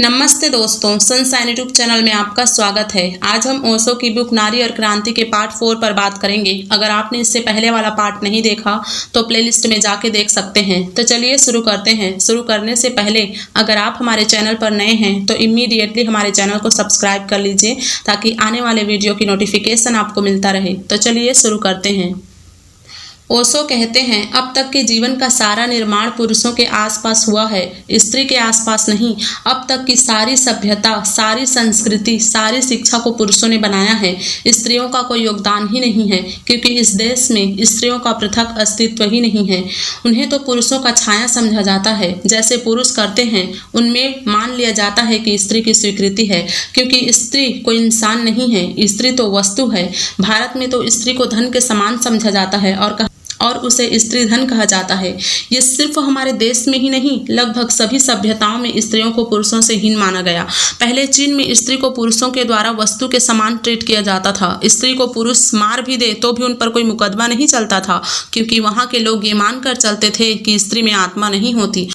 नमस्ते दोस्तों, sunshine YouTube channel में आपका स्वागत है। आज हम ओशो की बुक नारी और क्रांति के पार्ट 4 पर बात करेंगे। अगर आपने इससे पहले वाला पार्ट नहीं देखा तो प्लेलिस्ट में जाके देख सकते हैं। तो चलिए शुरू करते हैं। शुरू करने से पहले अगर आप हमारे चैनल पर नए हैं तो इमीडिएटली हमारे चैनल को सब्सक्राइब कर लीजिए ताकि आने वाले वीडियो की नोटिफिकेशन आपको मिलता रहे। तो चलिए शुरू करते हैं। ओशो कहते हैं, अब तक के जीवन का सारा निर्माण पुरुषों के आसपास हुआ है, स्त्री के आसपास नहीं। अब तक की सारी सभ्यता, सारी संस्कृति, सारी शिक्षा को पुरुषों ने बनाया है। स्त्रियों का कोई योगदान ही नहीं है, क्योंकि इस देश में स्त्रियों का पृथक अस्तित्व ही नहीं है। उन्हें तो पुरुषों का छाया समझा जाता है। जैसे पुरुष करते हैं उनमें मान लिया जाता है कि स्त्री की स्वीकृति है, क्योंकि स्त्री कोई इंसान नहीं है, स्त्री तो वस्तु है। भारत में तो स्त्री को धन के समान समझा जाता है और उसे स्त्री धन कहा जाता है। ये सिर्फ हमारे देश में ही नहीं, लगभग सभी सभ्यताओं में स्त्रियों को पुरुषों से हीन माना गया। पहले चीन में स्त्री को पुरुषों के द्वारा वस्तु के समान ट्रीट किया जाता था। स्त्री को पुरुष मार भी दे तो भी उन पर कोई मुकदमा नहीं चलता था, क्योंकि वहाँ के लोग ये मानकर चलते थे कि स्त्री में आत्मा नहीं होती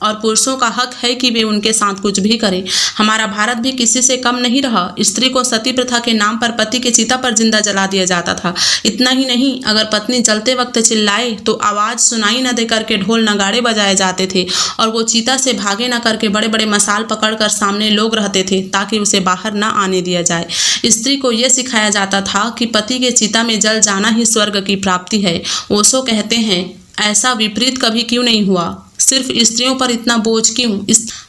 और पुरुषों का हक है कि वे उनके साथ कुछ भी करें। हमारा भारत भी किसी से कम नहीं रहा। स्त्री को सती प्रथा के नाम पर पति के चिता पर जिंदा जला दिया जाता था। इतना ही नहीं, अगर पत्नी जलते वक्त चिल्लाए तो आवाज सुनाई न दे करके ढोल नगाड़े बजाए जाते थे और वो चिता से भागे न करके बड़े बड़े मसाल पकड़कर सामने लोग रहते थे ताकि उसे बाहर न आने दिया जाए। स्त्री को यह सिखाया जाता था कि पति के चिता में जल जाना ही स्वर्ग की प्राप्ति है। ओशो कहते हैं, ऐसा विपरीत कभी क्यों नहीं हुआ? सिर्फ स्त्रियों पर इतना बोझ क्यों?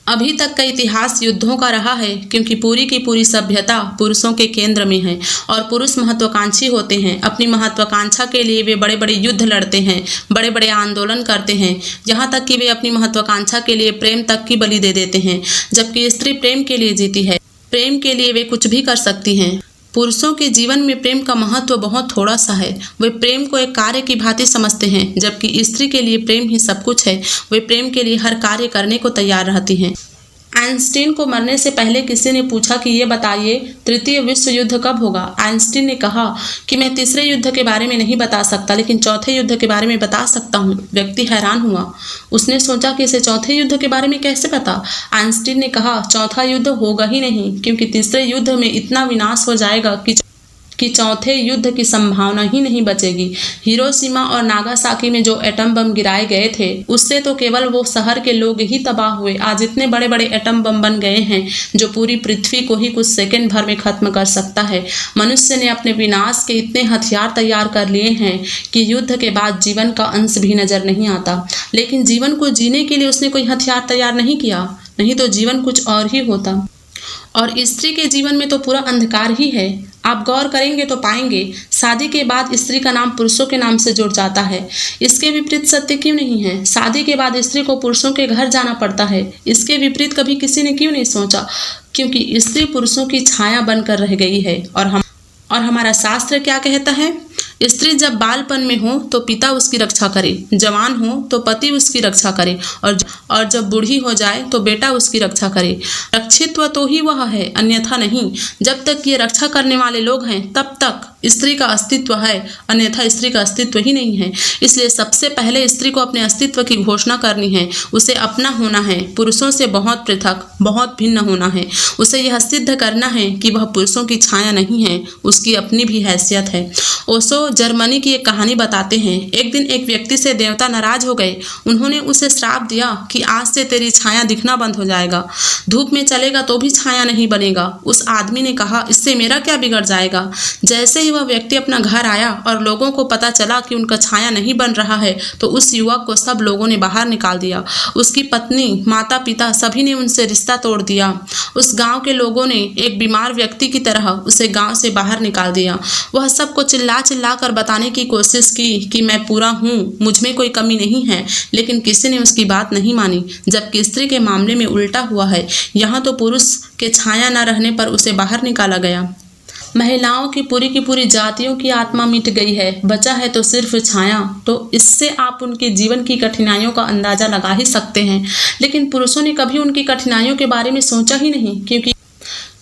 अभी तक का इतिहास युद्धों का रहा है, क्योंकि पूरी की पूरी सभ्यता पुरुषों के केंद्र में है और पुरुष महत्वाकांक्षी होते हैं। अपनी महत्वाकांक्षा के लिए वे बड़े बड़े युद्ध लड़ते हैं, बड़े बड़े आंदोलन करते हैं, यहाँ तक कि वे अपनी महत्वाकांक्षा के लिए प्रेम तक की बलि दे देते हैं। जबकि स्त्री प्रेम के लिए जीती है, प्रेम के लिए वे कुछ भी कर सकती हैं। पुरुषों के जीवन में प्रेम का महत्व बहुत थोड़ा सा है। वे प्रेम को एक कार्य की भांति समझते हैं, जबकि स्त्री के लिए प्रेम ही सब कुछ है। वे प्रेम के लिए हर कार्य करने को तैयार रहती हैं। आइंस्टीन को मरने से पहले किसी ने पूछा कि ये बताइए तृतीय विश्व युद्ध कब होगा। आइंस्टीन ने कहा कि मैं तीसरे युद्ध के बारे में नहीं बता सकता, लेकिन चौथे युद्ध के बारे में बता सकता हूँ। व्यक्ति हैरान हुआ। उसने सोचा कि इसे चौथे युद्ध के बारे में कैसे पता। आइंस्टीन ने कहा, चौथा युद्ध होगा ही नहीं, क्योंकि तीसरे युद्ध में इतना विनाश हो जाएगा कि चौथे युद्ध की संभावना ही नहीं बचेगी। हिरोशिमा और नागासाकी में जो एटम बम गिराए गए थे, उससे तो केवल वो शहर के लोग ही तबाह हुए। आज इतने बड़े बड़े एटम बम बन गए हैं जो पूरी पृथ्वी को ही कुछ सेकंड भर में खत्म कर सकता है। मनुष्य ने अपने विनाश के इतने हथियार तैयार कर लिए हैं कि युद्ध के बाद जीवन का अंश भी नजर नहीं आता। लेकिन जीवन को जीने के लिए उसने कोई हथियार तैयार नहीं किया, नहीं तो जीवन कुछ और ही होता। और स्त्री के जीवन में तो पूरा अंधकार ही है। आप गौर करेंगे तो पाएंगे, शादी के बाद स्त्री का नाम पुरुषों के नाम से जुड़ जाता है। इसके विपरीत सत्य क्यों नहीं है? शादी के बाद स्त्री को पुरुषों के घर जाना पड़ता है। इसके विपरीत कभी किसी ने क्यों नहीं सोचा? क्योंकि स्त्री पुरुषों की छाया बनकर रह गई है। और हमारा शास्त्र क्या कहता है? स्त्री जब बालपन में हो तो पिता उसकी रक्षा करे, जवान हो तो पति उसकी रक्षा करे, और जब बूढ़ी हो जाए तो बेटा उसकी रक्षा करे। रक्षित्व तो ही वह है, अन्यथा नहीं। जब तक ये रक्षा करने वाले लोग हैं तब तक स्त्री का अस्तित्व है, अन्यथा स्त्री का अस्तित्व ही नहीं है। इसलिए सबसे पहले स्त्री को अपने अस्तित्व की घोषणा करनी है। उसे अपना होना है, पुरुषों से बहुत पृथक, बहुत भिन्न होना है। उसे यह सिद्ध करना है कि वह पुरुषों की छाया नहीं है, उसकी अपनी भी हैसियत है। ओशो जर्मनी की एक कहानी बताते हैं। एक दिन एक व्यक्ति से देवता नाराज हो गए। उन्होंने उसे श्राप दिया कि आज से तेरी छाया दिखना बंद हो जाएगा, धूप में चलेगा तो भी छाया नहीं बनेगा। उस आदमी ने कहा, इससे मेरा क्या बिगड़ जाएगा? जैसे ही वह व्यक्ति अपना घर आया और लोगों को पता चला कि उनका छाया नहीं बन रहा है, तो उस युवक को सब लोगों ने बाहर निकाल दिया। उसकी पत्नी, माता पिता सभी ने उनसे रिश्ता तोड़ दिया। उस गांव के लोगों ने एक बीमार व्यक्ति की तरह उसे गांव से बाहर निकाल दिया। वह सबको चिल्ला चिल्ला कर बताने की कोशिश की कि मैं पूरा हूँ, मुझ में कोई कमी नहीं है, लेकिन किसी ने उसकी बात नहीं मानी। जबकि स्त्री के मामले में उल्टा हुआ है। यहाँ तो पुरुष के छाया न रहने पर उसे बाहर निकाला गया। महिलाओं की पूरी जातियों की आत्मा मिट गई है, बचा है तो सिर्फ छाया। तो इससे आप उनके जीवन की कठिनाइयों का अंदाजा लगा ही सकते हैं। लेकिन पुरुषों ने कभी उनकी कठिनाइयों के बारे में सोचा ही नहीं,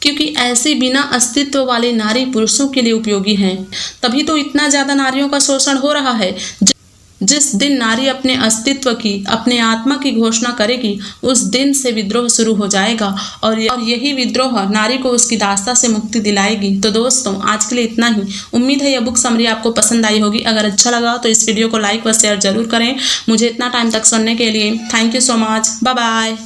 क्योंकि ऐसी बिना अस्तित्व वाली नारी पुरुषों के लिए उपयोगी हैं। तभी तो इतना ज्यादा नारियों का शोषण हो रहा है। जिस दिन नारी अपने अस्तित्व की, अपने आत्मा की घोषणा करेगी, उस दिन से विद्रोह शुरू हो जाएगा और यही विद्रोह नारी को उसकी दास्ता से मुक्ति दिलाएगी। तो दोस्तों, आज के लिए इतना ही। उम्मीद है यह बुक समरी आपको पसंद आई होगी। अगर अच्छा लगा तो इस वीडियो को लाइक व शेयर जरूर करें। मुझे इतना टाइम तक सुनने के लिए thank you so much. Bye bye.